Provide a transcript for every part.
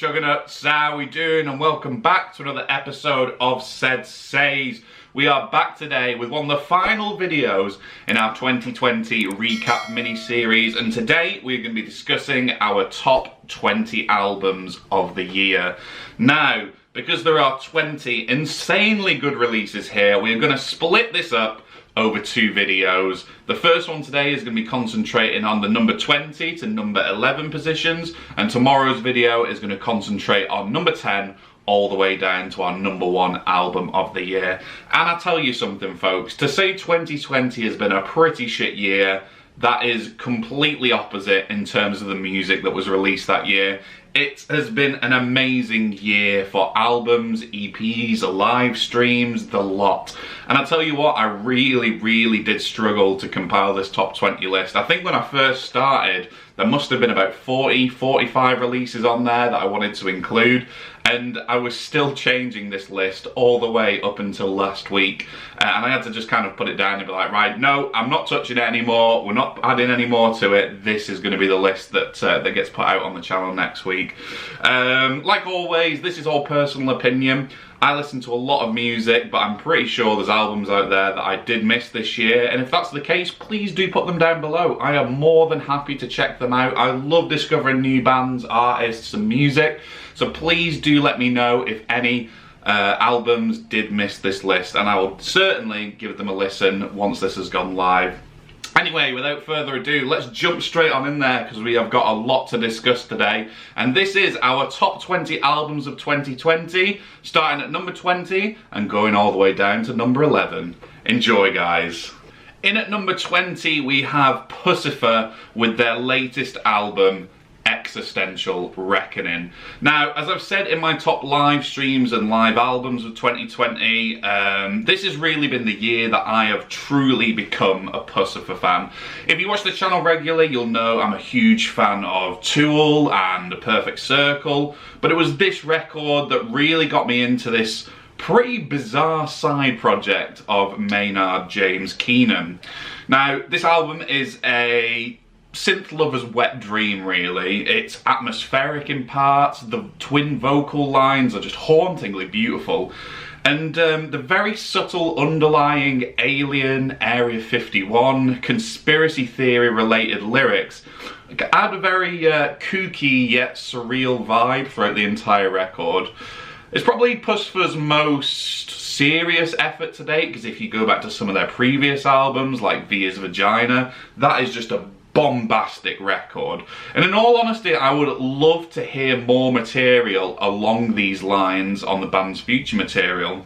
sugar nuts, how we doing? And welcome back to another episode of SeddzSayz. We are back today with one of the final videos in our 2020 recap mini-series, and today we're going to be discussing our top 20 albums of the year. Now, because there are 20 insanely good releases here, we're going to split this up over two videos. The first one today is going to be concentrating on the number 20 to number 11 positions, and tomorrow's video is going to concentrate on number 10 all the way down to our number one album of the year. And I tell you something, folks, to say 2020 has been a pretty shit year, that is completely opposite in terms of the music that was released that year. It has been an amazing year for albums, EPs, live streams, the lot. And I tell you what, I really did struggle to compile this top 20 list. I think when I first started, there must have been about 45 releases on there that I wanted to include, and I was still changing this list all the way up until last week, and I had to just kind of put it down and be like, right, no, I'm not touching it anymore, we're not adding any more to it, this is going to be the list that that gets put out on the channel next week. Like always, this is all personal opinion. I listen to a lot of music, but I'm pretty sure there's albums out there that I did miss this year, and if that's the case, please do put them down below. I am more than happy to check them out. I love discovering new bands, artists, and music, so please do let me know if any albums did miss this list, and I will certainly give them a listen once this has gone live. Anyway, without further ado, let's jump straight on in there because we have got a lot to discuss today. And this is our top 20 albums of 2020, starting at number 20 and going all the way down to number 11. Enjoy, guys. In at number 20, we have Puscifer with their latest album, Existential Reckoning. Now, as I've said in my top live streams and live albums of 2020, this has really been the year that I have truly become a Puscifer fan. If you watch the channel regularly, you'll know I'm a huge fan of Tool and The Perfect Circle, but it was this record that really got me into this pretty bizarre side project of Maynard James Keenan. Now, this album is a synth lover's wet dream, really. It's atmospheric in parts, the twin vocal lines are just hauntingly beautiful, and the very subtle underlying Alien, Area 51, conspiracy theory related lyrics add a very kooky yet surreal vibe throughout the entire record. It's probably Puscifer's most serious effort to date, because if you go back to some of their previous albums like Via's Vagina, that is just a bombastic record. And in all honesty, I would love to hear more material along these lines on the band's future material.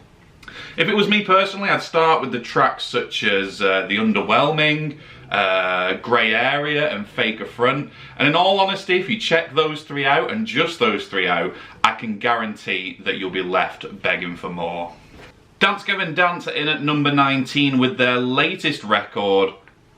If it was me personally, I'd start with the tracks such as The Underwhelming, Grey Area and Fake Affront. And in all honesty, if you check those three out, and just those three out, I can guarantee that you'll be left begging for more. Dance Gavin Dance are in at number 19 with their latest record,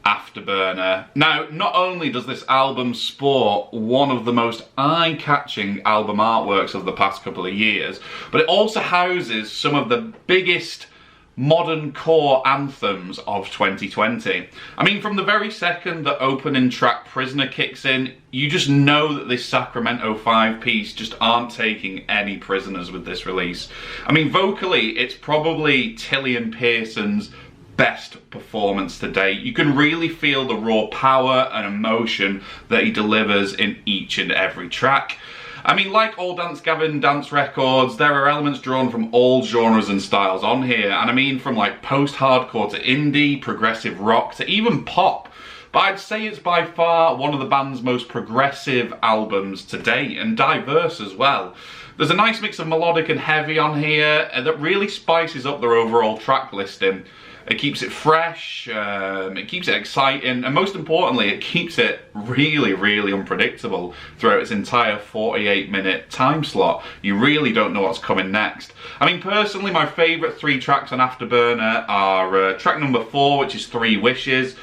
Afterburner. Now, not only does this album sport one of the most eye-catching album artworks of the past couple of years, but it also houses some of the biggest modern core anthems of 2020. I mean, from the very second the opening track Prisoner kicks in, you just know that this Sacramento 5-piece just aren't taking any prisoners with this release. I mean, vocally, it's probably Tillian Pearson's best performance to date. You can really feel the raw power and emotion that he delivers in each and every track. I mean, like all Dance Gavin Dance records, there are elements drawn from all genres and styles on here, and I mean from like post-hardcore to indie, progressive rock to even pop. But I'd say it's by far one of the band's most progressive albums to date, and diverse as well. There's a nice mix of melodic and heavy on here that really spices up their overall track listing. It keeps it fresh, it keeps it exciting, and most importantly, it keeps it really unpredictable throughout its entire 48-minute time slot. You really don't know what's coming next. I mean, personally, my favourite three tracks on Afterburner are track number 4, which is 3 Wishes,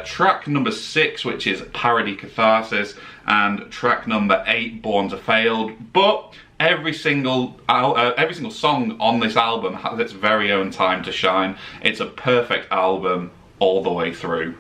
track number 6, which is Parody Catharsis, and track number 8, Born to Fail. But every single song on this album has its very own time to shine. It's a perfect album all the way through.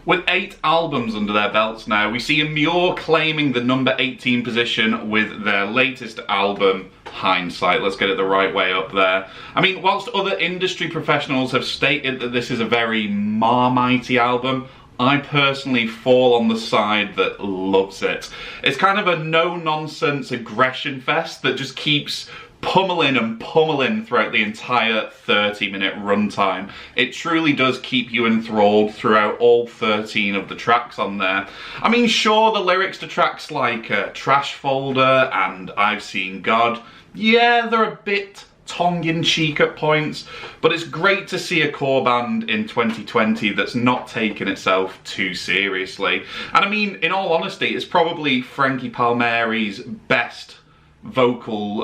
With 8 albums under their belts now, we see Emmure claiming the number 18 position with their latest album, Hindsight. Let's get it the right way up there. I mean, whilst other industry professionals have stated that this is a very Marmitey album, I personally fall on the side that loves it. It's kind of a no-nonsense aggression fest that just keeps pummeling and pummeling throughout the entire 30-minute runtime. It truly does keep you enthralled throughout all 13 of the tracks on there. I mean, sure, the lyrics to tracks like Trash Folder and I've Seen God, yeah, they're a bit tongue-in-cheek at points, but it's great to see a core band in 2020 that's not taking itself too seriously. And I mean, in all honesty, it's probably Frankie Palmieri's best vocal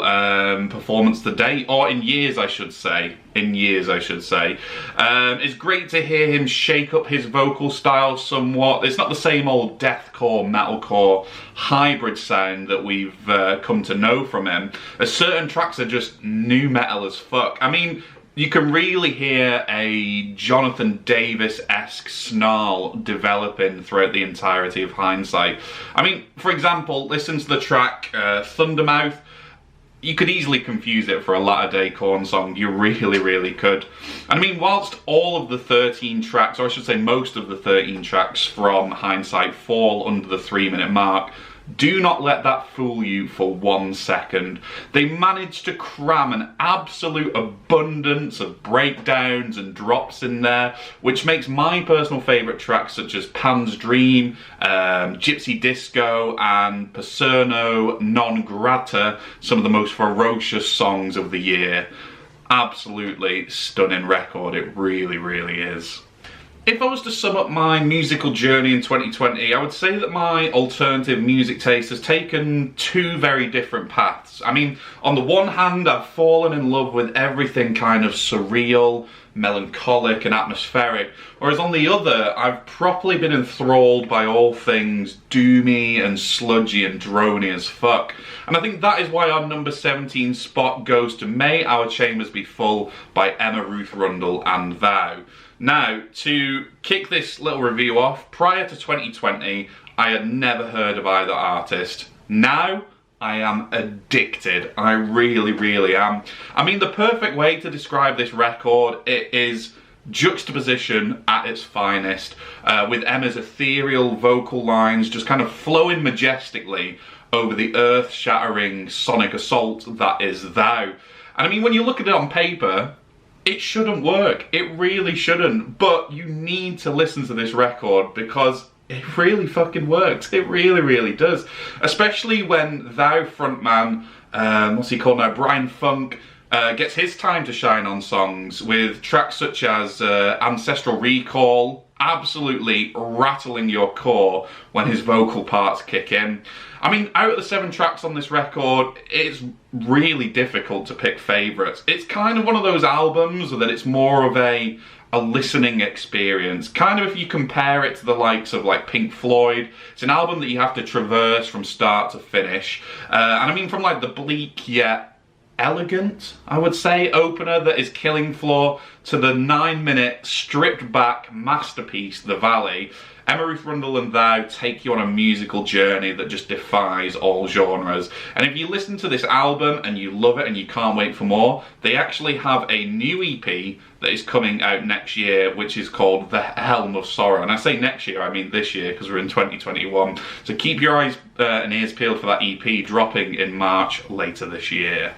performance to date, or in years I should say. It's great to hear him shake up his vocal style somewhat. It's not the same old deathcore, metalcore hybrid sound that we've come to know from him. Certain tracks are just nu metal as fuck. I mean, you can really hear a Jonathan Davis-esque snarl developing throughout the entirety of Hindsight. I mean, for example, listen to the track Thundermouth. You could easily confuse it for a latter-day Korn song. You really could. And I mean, whilst all of the 13 tracks, or I should say most of the 13 tracks from Hindsight fall under the 3-minute mark, do not let that fool you for 1 second. They managed to cram an absolute abundance of breakdowns and drops in there, which makes my personal favourite tracks such as Pan's Dream, Gypsy Disco and Paserno Non Grata some of the most ferocious songs of the year. Absolutely stunning record, it really is. If I was to sum up my musical journey in 2020, I would say that my alternative music taste has taken 2 very different paths. I mean, on the one hand, I've fallen in love with everything kind of surreal, melancholic and atmospheric, whereas on the other, I've properly been enthralled by all things doomy and sludgy and drony as fuck. And I think that is why our number 17 spot goes to May Our Chambers Be Full by Emmure, Ruth, Rundle and Thou. Now, to kick this little review off, prior to 2020, I had never heard of either artist. Now, I am addicted. I really am. I mean, the perfect way to describe this record, it is juxtaposition at its finest, with Emma's ethereal vocal lines just kind of flowing majestically over the earth-shattering sonic assault that is Thou. And I mean, when you look at it on paper, it shouldn't work. It really shouldn't. But you need to listen to this record because it really fucking works. It really does. Especially when Thou frontman, what's he called now, Brian Funk, gets his time to shine on songs with tracks such as Ancestral Recall, absolutely rattling your core when his vocal parts kick in. I mean, out of the 7 tracks on this record, it's really difficult to pick favourites. It's kind of one of those albums that it's more of a listening experience. Kind of if you compare it to the likes of like Pink Floyd, it's an album that you have to traverse from start to finish. And I mean, from like the bleak yet elegant, I would say, opener that is Killing Floor to the 9-minute stripped back masterpiece, The Valley, Emmure, Ruth, Rundle and Thou take you on a musical journey that just defies all genres. And if you listen to this album and you love it and you can't wait for more, they actually have a new EP that is coming out next year, which is called The Helm of Sorrow. And I say next year, I mean this year, because we're in 2021. So keep your eyes and ears peeled for that EP dropping in March later this year.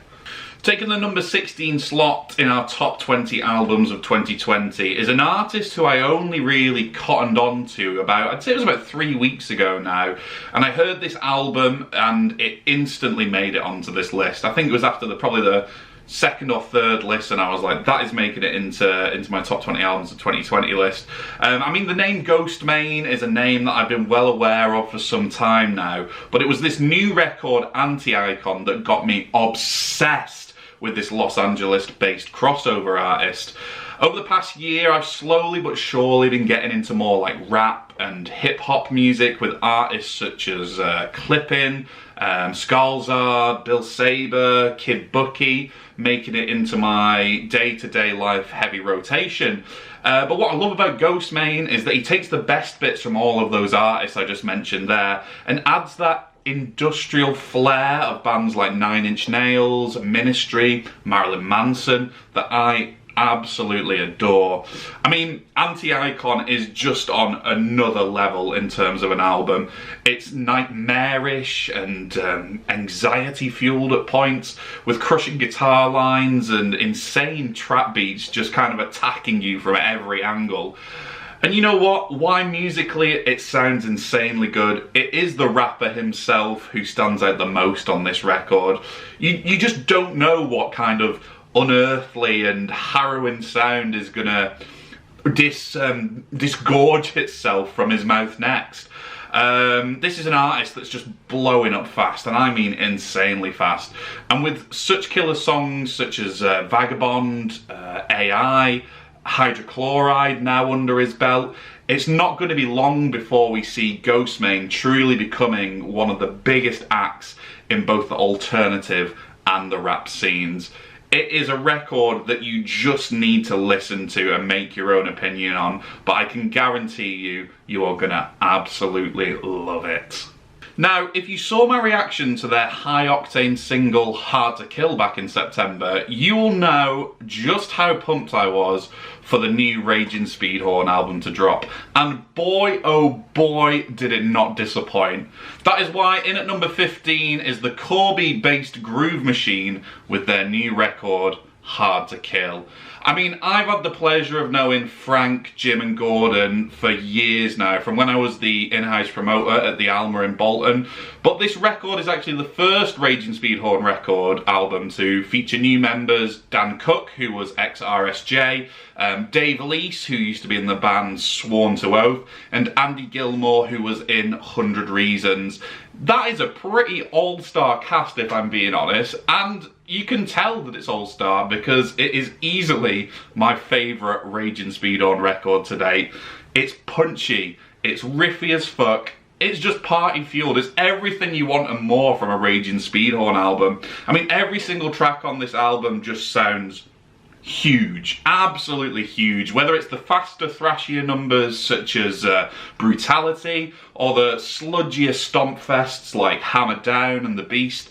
Taking the number 16 slot in our top 20 albums of 2020 is an artist who I only really cottoned on to about, I'd say it was about 3 weeks ago now, and I heard this album and it instantly made it onto this list. I think it was after probably the 2nd or 3rd listen, I was like, that is making it into my top 20 albums of 2020 list. I mean, the name Ghostemane is a name that I've been well aware of for some time now, but it was this new record, Anti-Icon, that got me obsessed with this Los Angeles-based crossover artist. Over the past year, I've slowly but surely been getting into more like rap and hip-hop music with artists such as Clippin, Scalzard, Bill Saber, Kid Bucky, making it into my day-to-day life heavy rotation. But what I love about Ghostemane is that he takes the best bits from all of those artists I just mentioned there and adds that industrial flair of bands like Nine Inch Nails, Ministry, Marilyn Manson that I absolutely adore. I mean, Anti-Icon is just on another level in terms of an album. It's nightmarish and anxiety-fueled at points, with crushing guitar lines and insane trap beats just kind of attacking you from every angle. And you know what? Why musically it sounds insanely good? It is the rapper himself who stands out the most on this record. You just don't know what kind of unearthly and harrowing sound is gonna disgorge itself from his mouth next. This is an artist that's just blowing up fast, and I mean insanely fast. And with such killer songs such as Vagabond, AI, Hydrochloride now under his belt, it's not going to be long before we see Ghostemane truly becoming one of the biggest acts in both the alternative and the rap scenes. It is a record that you just need to listen to and make your own opinion on, but I can guarantee you, you are gonna absolutely love it. Now, if you saw my reaction to their high-octane single Hard to Kill back in September, you will know just how pumped I was for the new Raging Speedhorn album to drop. And boy, oh boy, did it not disappoint. That is why in at number 15 is the Corby-based Groove Machine with their new record, Hard to Kill. I mean, I've had the pleasure of knowing Frank, Jim and Gordon for years now, from when I was the in-house promoter at the Emmure in Bolton. But this record is actually the first Raging Speedhorn record album to feature new members: Dan Cook, who was ex-RSJ, Dave Lease, who used to be in the band Sworn to Oath, and Andy Gilmore, who was in 100 Reasons. That is a pretty all-star cast, if I'm being honest, and you can tell that it's all-star because it is easily my favourite Raging Speedhorn record to date. It's punchy, it's riffy as fuck, it's just party-fueled, it's everything you want and more from a Raging Speedhorn album. I mean, every single track on this album just sounds huge, absolutely huge, whether it's the faster, thrashier numbers such as Brutality, or the sludgier stomp fests like Hammer Down and The Beast.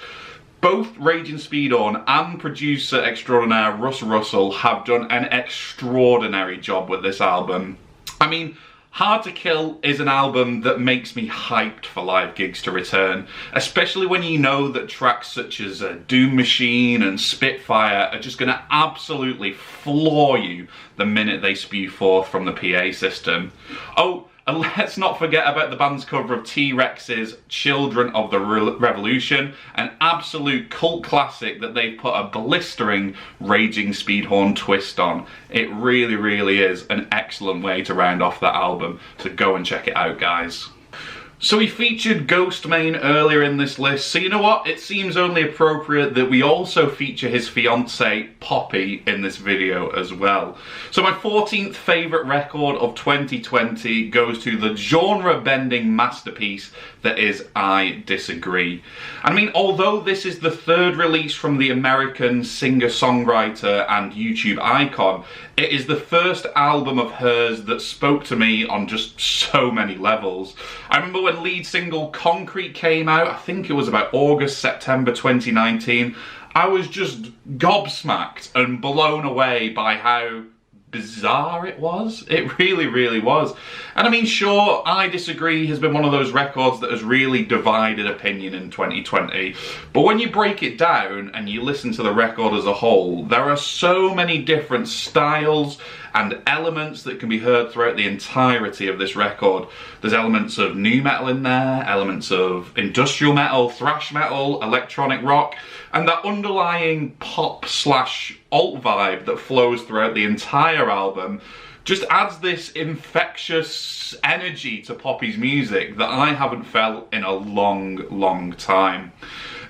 Both Raging Speedhorn and producer extraordinaire Russ Russell have done an extraordinary job with this album. I mean, Hard to Kill is an album that makes me hyped for live gigs to return, especially when you know that tracks such as Doom Machine and Spitfire are just going to absolutely floor you the minute they spew forth from the PA system. Oh, and let's not forget about the band's cover of T-Rex's Children of the Revolution, an absolute cult classic that they've put a blistering Raging Speedhorn twist on. It really, really is an excellent way to round off that album, so go and check it out, guys. So we featured Ghostemane earlier in this list, so you know what? It seems only appropriate that we also feature his fiancée, Poppy, in this video as well. So my 14th favourite record of 2020 goes to the genre-bending masterpiece that is I Disagree. I mean, although this is the third release from the American singer-songwriter and YouTube icon, it is the first album of hers that spoke to me on just so many levels. I remember when lead single Concrete came out, I think it was about August, September 2019, I was just gobsmacked and blown away by how bizarre it was. It really, really was. And I mean, sure, I Disagree has been one of those records that has really divided opinion in 2020. But when you break it down and you listen to the record as a whole, there are so many different styles and elements that can be heard throughout the entirety of this record. There's elements of nu metal in there, elements of industrial metal, thrash metal, electronic rock, and that underlying pop/alt vibe that flows throughout the entire album just adds this infectious energy to Poppy's music that I haven't felt in a long, long time.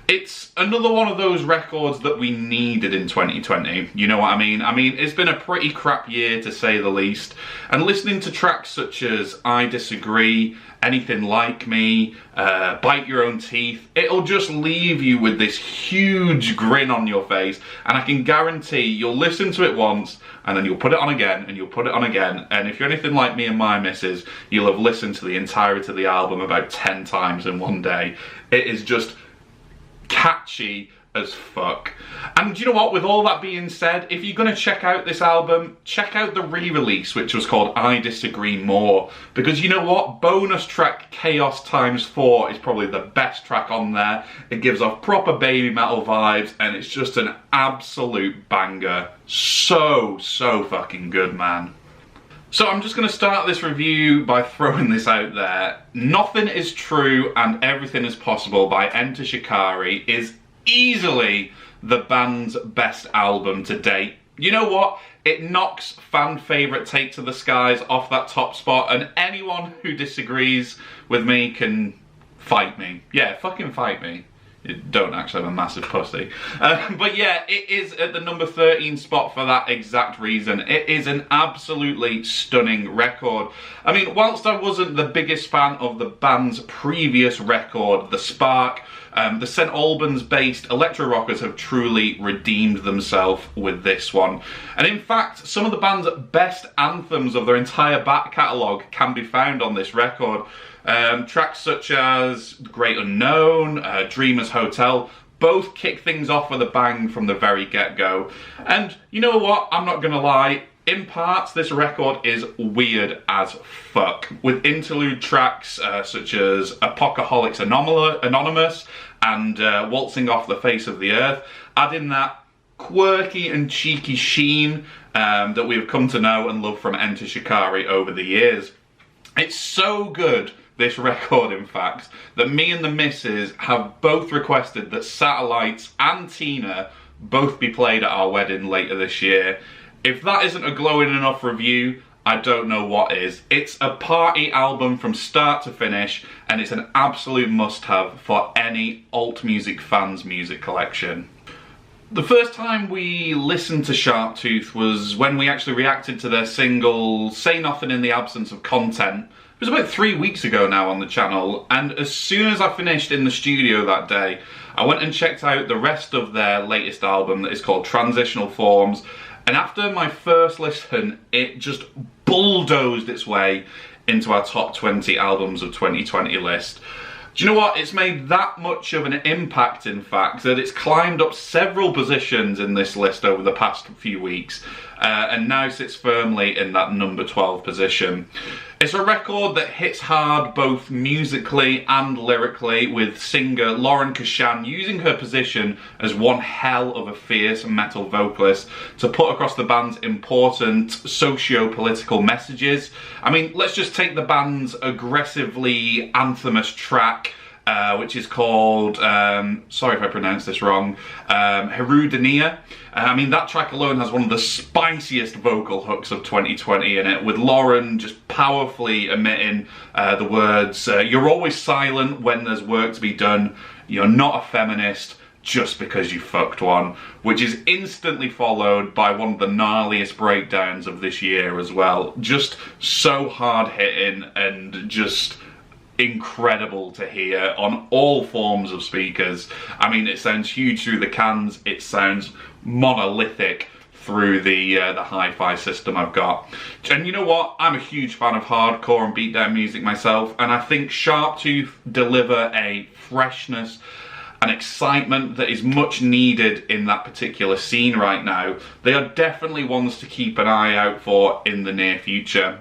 It's another one of those records that we needed in 2020, you know what I mean? I mean, it's been a pretty crap year to say the least, and listening to tracks such as I Disagree, Anything Like Me, Bite Your Own Teeth, it'll just leave you with this huge grin on your face, and I can guarantee you'll listen to it once, and then you'll put it on again, and you'll put it on again, and if you're anything like me and my missus, you'll have listened to the entirety of the album about 10 times in one day. It is just catchy as fuck. And you know what, with all that being said, if you're going to check out this album, check out the re-release, which was called I Disagree More, because you know what, bonus track Chaos Times 4 is probably the best track on there. It gives off proper baby metal vibes, and it's just an absolute banger. So fucking good, man. So I'm just going to start this review by throwing this out there. Nothing Is True and Everything Is Possible by Enter Shikari is easily the band's best album to date. You know what? It knocks fan favourite Take to the Skies off that top spot, and anyone who disagrees with me can fight me. Yeah, fucking fight me. You don't actually have a massive pussy. But yeah, it is at the number 13 spot for that exact reason. It is an absolutely stunning record. I mean, whilst I wasn't the biggest fan of the band's previous record, The Spark, the St Albans-based electro rockers have truly redeemed themselves with this one. And in fact, some of the band's best anthems of their entire back catalogue can be found on this record. Tracks such as The Great Unknown, Dreamer's Hotel, both kick things off with a bang from the very get-go. And you know what, I'm not gonna lie, in parts this record is weird as fuck, with interlude tracks such as Apocalypse Anonymous and Waltzing Off the Face of the Earth, adding that quirky and cheeky sheen that we've come to know and love from Enter Shikari over the years. It's so good, this record in fact, that me and the missus have both requested that Satellites and Tina both be played at our wedding later this year. If that isn't a glowing enough review, I don't know what is. It's a party album from start to finish, and it's an absolute must-have for any alt music fan's music collection. The first time we listened to Sharptooth was when we actually reacted to their single Say Nothing in the Absence of Content. It was about 3 weeks ago now on the channel, and as soon as I finished in the studio that day, I went and checked out the rest of their latest album that is called Transitional Forms, and after my first listen, it just bulldozed its way into our top 20 albums of 2020 list. Do you know what? It's made that much of an impact, in fact, that it's climbed up several positions in this list over the past few weeks, and now sits firmly in that number 12 position. It's a record that hits hard both musically and lyrically, with singer Lauren Kashan using her position as one hell of a fierce metal vocalist to put across the band's important socio-political messages. I mean, let's just take the band's aggressively anthemous track, which is called, sorry if I pronounced this wrong, Herudania. I mean, that track alone has one of the spiciest vocal hooks of 2020 in it, with Lauren just powerfully emitting the words, "You're always silent when there's work to be done. You're not a feminist just because you fucked one," which is instantly followed by one of the gnarliest breakdowns of this year as well. Just so hard-hitting and just incredible to hear on all forms of speakers. I mean, it sounds huge through the cans, it sounds monolithic through the hi-fi system I've got. And you know what, I'm a huge fan of hardcore and beatdown music myself, and I think Sharptooth deliver a freshness and excitement that is much needed in that particular scene right now. They are definitely ones to keep an eye out for in the near future.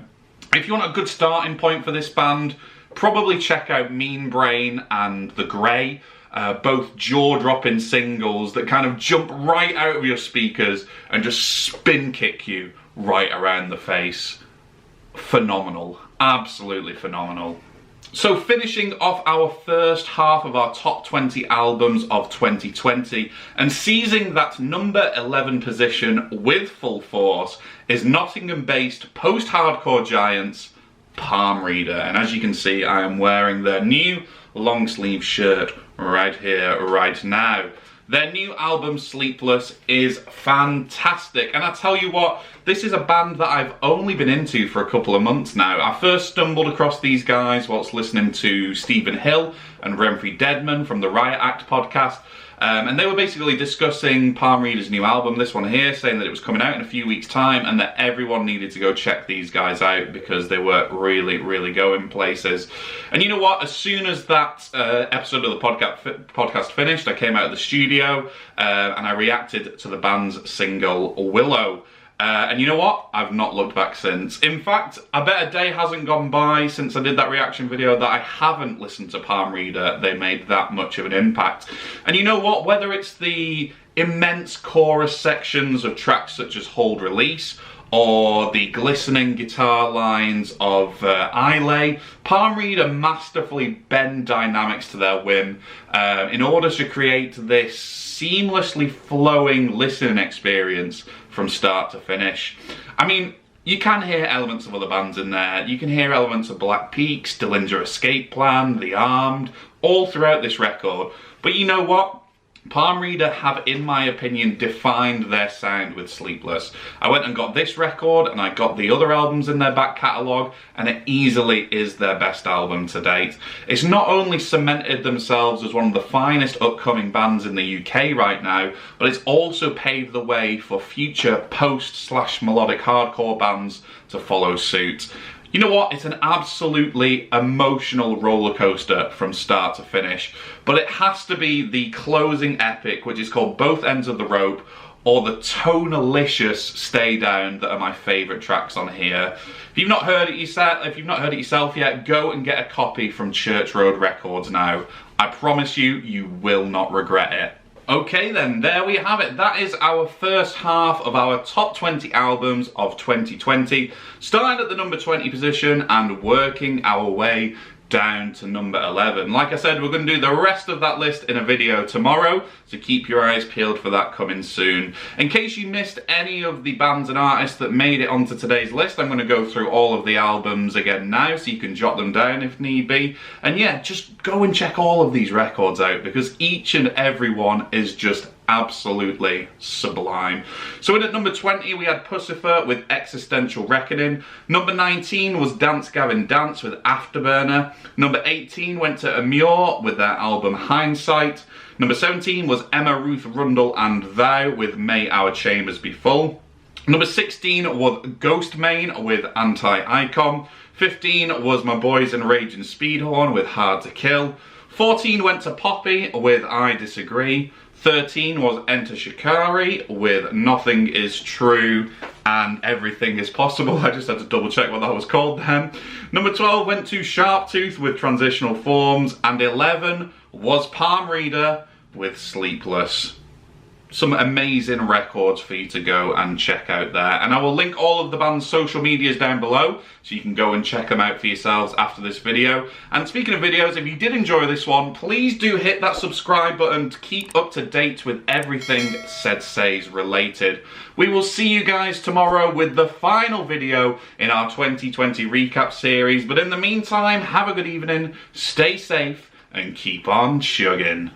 If you want a good starting point for this band, probably check out Mean Brain and The Grey, both jaw-dropping singles that kind of jump right out of your speakers and just spin kick you right around the face. Phenomenal, absolutely phenomenal. So finishing off our first half of our top 20 albums of 2020 and seizing that number 11 position with full force is Nottingham-based post-hardcore giants Palm Reader. And as you can see, I am wearing their new long sleeve shirt right here, right now. Their new album, Sleepless, is fantastic. And I tell you what, this is a band that I've only been into for a couple of months now. I first stumbled across these guys whilst listening to Stephen Hill and Renfrey Deadman from the Riot Act podcast. And they were basically discussing Palm Reader's new album, this one here, saying that it was coming out in a few weeks' time and that everyone needed to go check these guys out because they were really, really going places. And you know what? As soon as that episode of the podcast finished, I came out of the studio and I reacted to the band's single, Willow. And you know what? I've not looked back since. In fact, I bet a day hasn't gone by since I did that reaction video that I haven't listened to Palm Reader. They made that much of an impact. And you know what? Whether it's the immense chorus sections of tracks such as Hold Release, or the glistening guitar lines of Islay, Palm Reader masterfully bend dynamics to their whim in order to create this seamlessly flowing listening experience from start to finish. I mean, you can hear elements of other bands in there. You can hear elements of Black Peaks, Dillinger Escape Plan, The Armed, all throughout this record. But you know what? Palm Reader have, in my opinion, defined their sound with Sleepless. I went and got this record and I got the other albums in their back catalogue, and it easily is their best album to date. It's not only cemented themselves as one of the finest upcoming bands in the UK right now, but it's also paved the way for future post/melodic hardcore bands to follow suit. You know what? It's an absolutely emotional roller coaster from start to finish, but it has to be the closing epic, which is called Both Ends of the Rope, or the tonalicious Stay Down, that are my favourite tracks on here. If you've not heard it yourself yet, go and get a copy from Church Road Records now. I promise you, you will not regret it. Okay then, there we have it. That is our first half of our top 20 albums of 2020, starting at the number 20 position and working our way down to number 11. Like I said, we're going to do the rest of that list in a video tomorrow, so keep your eyes peeled for that coming soon. In case you missed any of the bands and artists that made it onto today's list, I'm going to go through all of the albums again now so you can jot them down if need be. And yeah, just go and check all of these records out because each and every one is just absolutely sublime. So in at number 20 we had Puscifer with Existential Reckoning. Number 19 was Dance Gavin Dance with Afterburner. Number 18 went to Emmure with their album Hindsight. Number 17 was Emma, Ruth, Rundle and Thou with May Our Chambers Be Full. Number 16 was Ghostemane with Anti-Icon. 15 was My Boys in Rage and Speedhorn with Hard to Kill. 14 went to Poppy with I Disagree. 13 was Enter Shikari with Nothing Is True and Everything Is Possible. I just had to double check what that was called then. Number 12 went to Sharptooth with Transitional Forms, and 11 was Palm Reader with Sleepless. Some amazing records for you to go and check out there, and I will link all of the band's social medias down below so you can go and check them out for yourselves after this video. And speaking of videos, if you did enjoy this one, please do hit that subscribe button to keep up to date with everything SeddzSayz related. We will see you guys tomorrow with the final video in our 2020 recap series, but in the meantime, have a good evening, stay safe and keep on chugging.